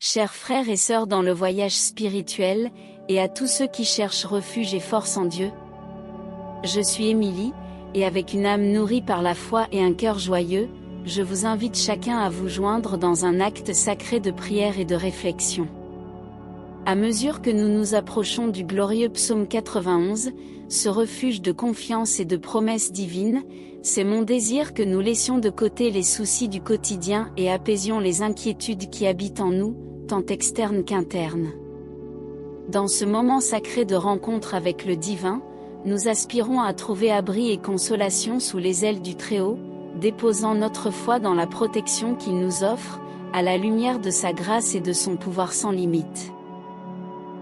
Chers frères et sœurs dans le voyage spirituel, et à tous ceux qui cherchent refuge et force en Dieu. Je suis Émilie, et avec une âme nourrie par la foi et un cœur joyeux, je vous invite chacun à vous joindre dans un acte sacré de prière et de réflexion. À mesure que nous nous approchons du glorieux psaume 91, ce refuge de confiance et de promesses divines, c'est mon désir que nous laissions de côté les soucis du quotidien et apaisions les inquiétudes qui habitent en nous, tant externes qu'internes. Dans ce moment sacré de rencontre avec le divin, nous aspirons à trouver abri et consolation sous les ailes du Très-Haut, déposant notre foi dans la protection qu'il nous offre, à la lumière de sa grâce et de son pouvoir sans limite.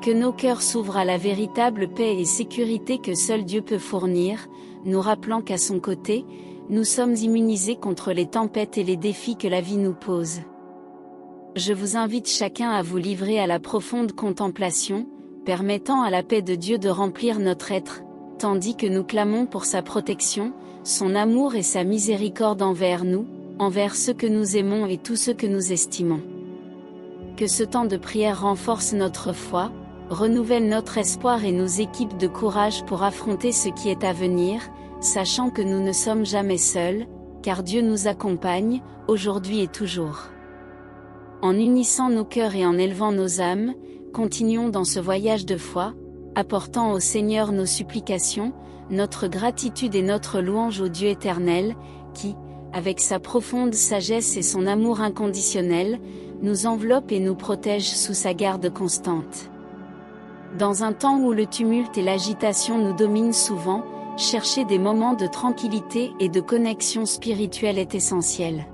Que nos cœurs s'ouvrent à la véritable paix et sécurité que seul Dieu peut fournir, nous rappelant qu'à son côté, nous sommes immunisés contre les tempêtes et les défis que la vie nous pose. Je vous invite chacun à vous livrer à la profonde contemplation, permettant à la paix de Dieu de remplir notre être, tandis que nous clamons pour sa protection, son amour et sa miséricorde envers nous, envers ceux que nous aimons et tous ceux que nous estimons. Que ce temps de prière renforce notre foi, renouvelle notre espoir et nous équipe de courage pour affronter ce qui est à venir, sachant que nous ne sommes jamais seuls, car Dieu nous accompagne, aujourd'hui et toujours. En unissant nos cœurs et en élevant nos âmes, continuons dans ce voyage de foi, apportant au Seigneur nos supplications, notre gratitude et notre louange au Dieu éternel, qui, avec sa profonde sagesse et son amour inconditionnel, nous enveloppe et nous protège sous sa garde constante. Dans un temps où le tumulte et l'agitation nous dominent souvent, chercher des moments de tranquillité et de connexion spirituelle est essentiel.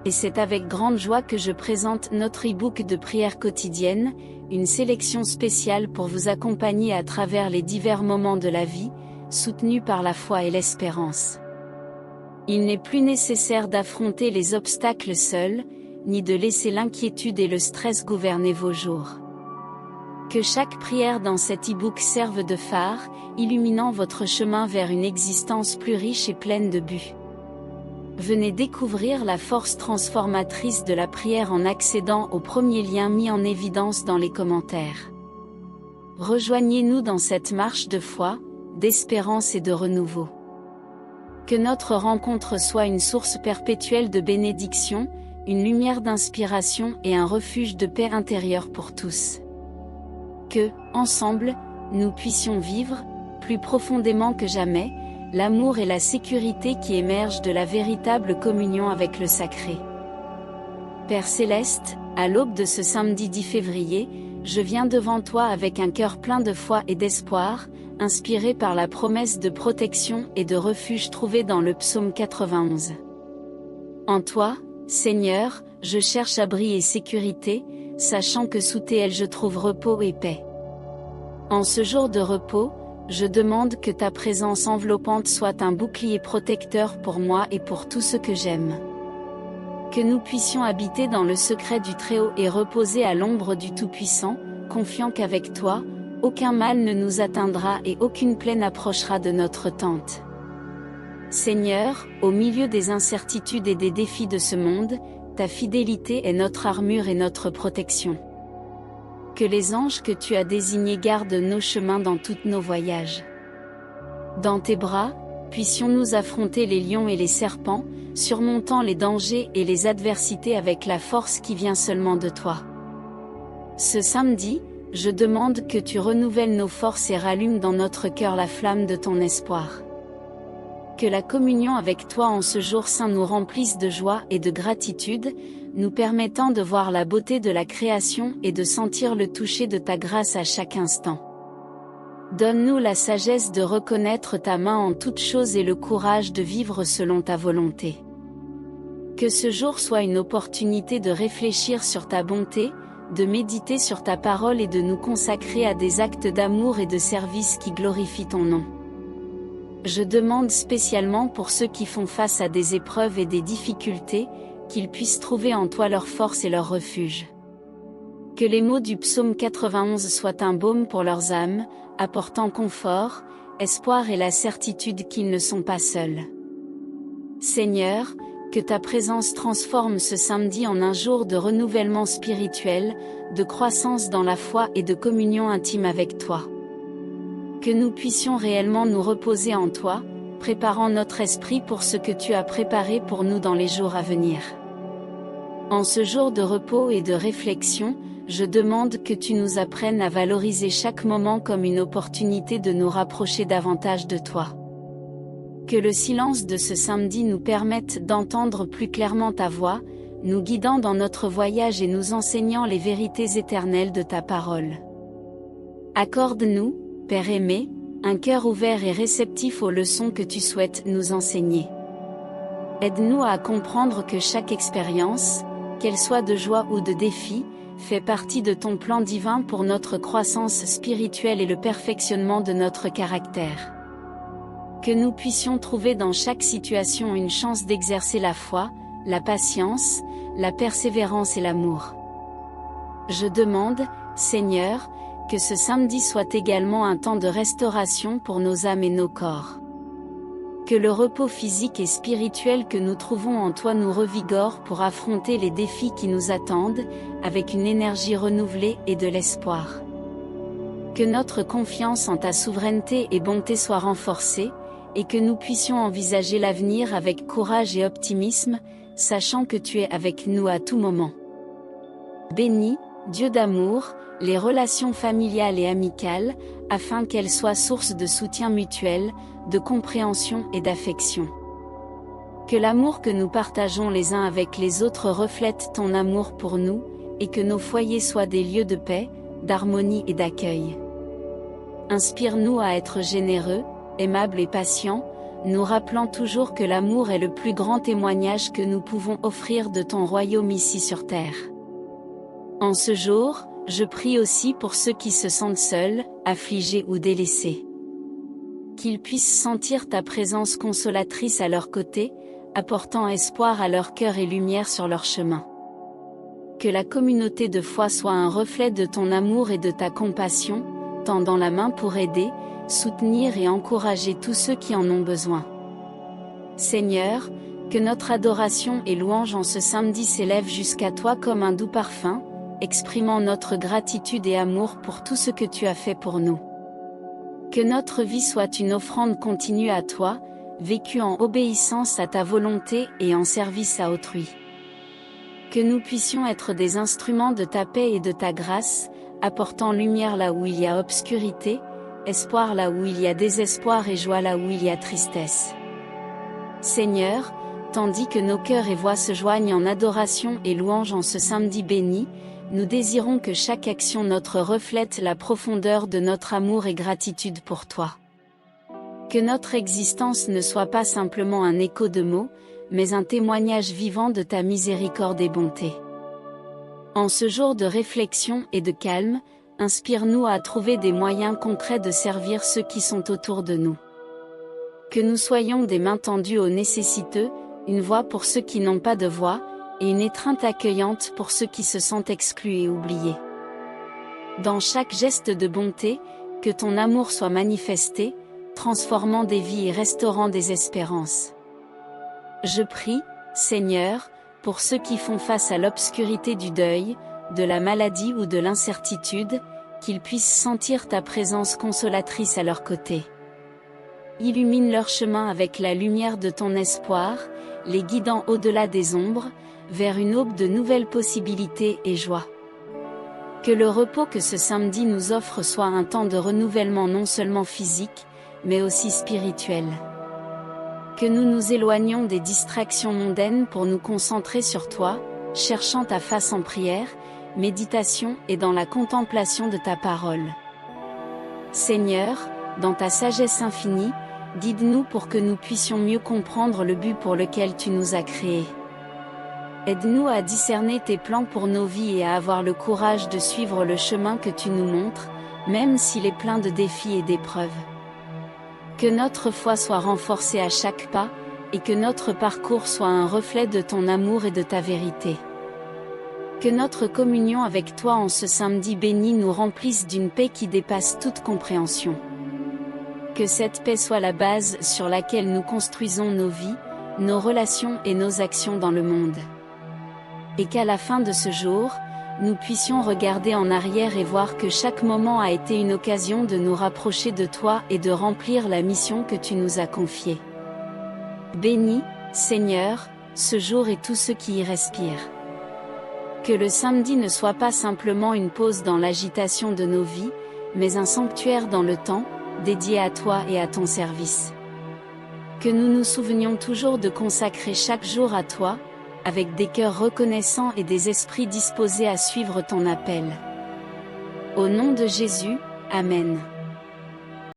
Et c'est avec grande joie que je présente notre e-book de prière quotidienne, une sélection spéciale pour vous accompagner à travers les divers moments de la vie, soutenus par la foi et l'espérance. Il n'est plus nécessaire d'affronter les obstacles seuls, ni de laisser l'inquiétude et le stress gouverner vos jours. Que chaque prière dans cet e-book serve de phare, illuminant votre chemin vers une existence plus riche et pleine de buts. Venez découvrir la force transformatrice de la prière en accédant au premier lien mis en évidence dans les commentaires. Rejoignez-nous dans cette marche de foi, d'espérance et de renouveau. Que notre rencontre soit une source perpétuelle de bénédiction, une lumière d'inspiration et un refuge de paix intérieure pour tous. Que, ensemble, nous puissions vivre, plus profondément que jamais, l'amour et la sécurité qui émergent de la véritable communion avec le sacré. Père Céleste, à l'aube de ce samedi 10 février, je viens devant toi avec un cœur plein de foi et d'espoir, inspiré par la promesse de protection et de refuge trouvée dans le psaume 91. En toi, Seigneur, je cherche abri et sécurité, sachant que sous tes ailes je trouve repos et paix. En ce jour de repos, je demande que ta présence enveloppante soit un bouclier protecteur pour moi et pour tous ceux que j'aime. Que nous puissions habiter dans le secret du Très-Haut et reposer à l'ombre du Tout-Puissant, confiant qu'avec toi, aucun mal ne nous atteindra et aucune plaie n'approchera de notre tente. Seigneur, au milieu des incertitudes et des défis de ce monde, ta fidélité est notre armure et notre protection. Que les anges que tu as désignés gardent nos chemins dans tous nos voyages. Dans tes bras, puissions-nous affronter les lions et les serpents, surmontant les dangers et les adversités avec la force qui vient seulement de toi. Ce samedi, je demande que tu renouvelles nos forces et rallumes dans notre cœur la flamme de ton espoir. Que la communion avec toi en ce jour saint nous remplisse de joie et de gratitude, nous permettant de voir la beauté de la création et de sentir le toucher de ta grâce à chaque instant. Donne-nous la sagesse de reconnaître ta main en toutes choses et le courage de vivre selon ta volonté. Que ce jour soit une opportunité de réfléchir sur ta bonté, de méditer sur ta parole et de nous consacrer à des actes d'amour et de service qui glorifient ton nom. Je demande spécialement pour ceux qui font face à des épreuves et des difficultés, qu'ils puissent trouver en toi leur force et leur refuge. Que les mots du psaume 91 soient un baume pour leurs âmes, apportant confort, espoir et la certitude qu'ils ne sont pas seuls. Seigneur, Que ta présence transforme ce samedi en un jour de renouvellement spirituel, de croissance dans la foi et de communion intime avec toi. Que nous puissions réellement nous reposer en toi, préparant notre esprit pour ce que tu as préparé pour nous dans les jours à venir. En ce jour de repos et de réflexion, je demande que tu nous apprennes à valoriser chaque moment comme une opportunité de nous rapprocher davantage de toi. Que le silence de ce samedi nous permette d'entendre plus clairement ta voix, nous guidant dans notre voyage et nous enseignant les vérités éternelles de ta parole. Accorde-nous, Père aimé, un cœur ouvert et réceptif aux leçons que tu souhaites nous enseigner. Aide-nous à comprendre que chaque expérience, qu'elle soit de joie ou de défi, fait partie de ton plan divin pour notre croissance spirituelle et le perfectionnement de notre caractère. Que nous puissions trouver dans chaque situation une chance d'exercer la foi, la patience, la persévérance et l'amour. Je demande, Seigneur, que ce samedi soit également un temps de restauration pour nos âmes et nos corps. Que le repos physique et spirituel que nous trouvons en toi nous revigore pour affronter les défis qui nous attendent, avec une énergie renouvelée et de l'espoir. Que notre confiance en ta souveraineté et bonté soit renforcée, et que nous puissions envisager l'avenir avec courage et optimisme, sachant que tu es avec nous à tout moment. Bénis, Dieu d'amour, les relations familiales et amicales, afin qu'elles soient source de soutien mutuel, de compréhension et d'affection. Que l'amour que nous partageons les uns avec les autres reflète ton amour pour nous, et que nos foyers soient des lieux de paix, d'harmonie et d'accueil. Inspire-nous à être généreux, aimables et patients, nous rappelant toujours que l'amour est le plus grand témoignage que nous pouvons offrir de ton royaume ici sur terre. En ce jour, je prie aussi pour ceux qui se sentent seuls, affligés ou délaissés. Qu'ils puissent sentir ta présence consolatrice à leur côté, apportant espoir à leur cœur et lumière sur leur chemin. Que la communauté de foi soit un reflet de ton amour et de ta compassion, tendant la main pour aider, soutenir et encourager tous ceux qui en ont besoin. Seigneur, que notre adoration et louange en ce samedi s'élèvent jusqu'à toi comme un doux parfum, exprimant notre gratitude et amour pour tout ce que tu as fait pour nous. Que notre vie soit une offrande continue à toi, vécue en obéissance à ta volonté et en service à autrui. Que nous puissions être des instruments de ta paix et de ta grâce, apportant lumière là où il y a obscurité, espoir là où il y a désespoir et joie là où il y a tristesse. Seigneur, tandis que nos cœurs et voix se joignent en adoration et louange en ce samedi béni, nous désirons que chaque action notre reflète la profondeur de notre amour et gratitude pour toi. Que notre existence ne soit pas simplement un écho de mots, mais un témoignage vivant de ta miséricorde et bonté. En ce jour de réflexion et de calme, inspire-nous à trouver des moyens concrets de servir ceux qui sont autour de nous. Que nous soyons des mains tendues aux nécessiteux, une voix pour ceux qui n'ont pas de voix, et une étreinte accueillante pour ceux qui se sentent exclus et oubliés. Dans chaque geste de bonté, que ton amour soit manifesté, transformant des vies et restaurant des espérances. Je prie, Seigneur, pour ceux qui font face à l'obscurité du deuil, de la maladie ou de l'incertitude, qu'ils puissent sentir ta présence consolatrice à leur côté. Illumine leur chemin avec la lumière de ton espoir, les guidant au-delà des ombres, vers une aube de nouvelles possibilités et joie. Que le repos que ce samedi nous offre soit un temps de renouvellement non seulement physique, mais aussi spirituel. Que nous nous éloignions des distractions mondaines pour nous concentrer sur toi, cherchant ta face en prière, méditation et dans la contemplation de ta parole. Seigneur, dans ta sagesse infinie, guide-nous pour que nous puissions mieux comprendre le but pour lequel tu nous as créés. Aide-nous à discerner tes plans pour nos vies et à avoir le courage de suivre le chemin que tu nous montres, même s'il est plein de défis et d'épreuves. Que notre foi soit renforcée à chaque pas, et que notre parcours soit un reflet de ton amour et de ta vérité. Que notre communion avec toi en ce samedi béni nous remplisse d'une paix qui dépasse toute compréhension. Que cette paix soit la base sur laquelle nous construisons nos vies, nos relations et nos actions dans le monde. Et qu'à la fin de ce jour, nous puissions regarder en arrière et voir que chaque moment a été une occasion de nous rapprocher de toi et de remplir la mission que tu nous as confiée. Bénis, Seigneur, ce jour et tous ceux qui y respirent. Que le samedi ne soit pas simplement une pause dans l'agitation de nos vies, mais un sanctuaire dans le temps, dédié à toi et à ton service. Que nous nous souvenions toujours de consacrer chaque jour à toi, avec des cœurs reconnaissants et des esprits disposés à suivre ton appel. Au nom de Jésus, Amen.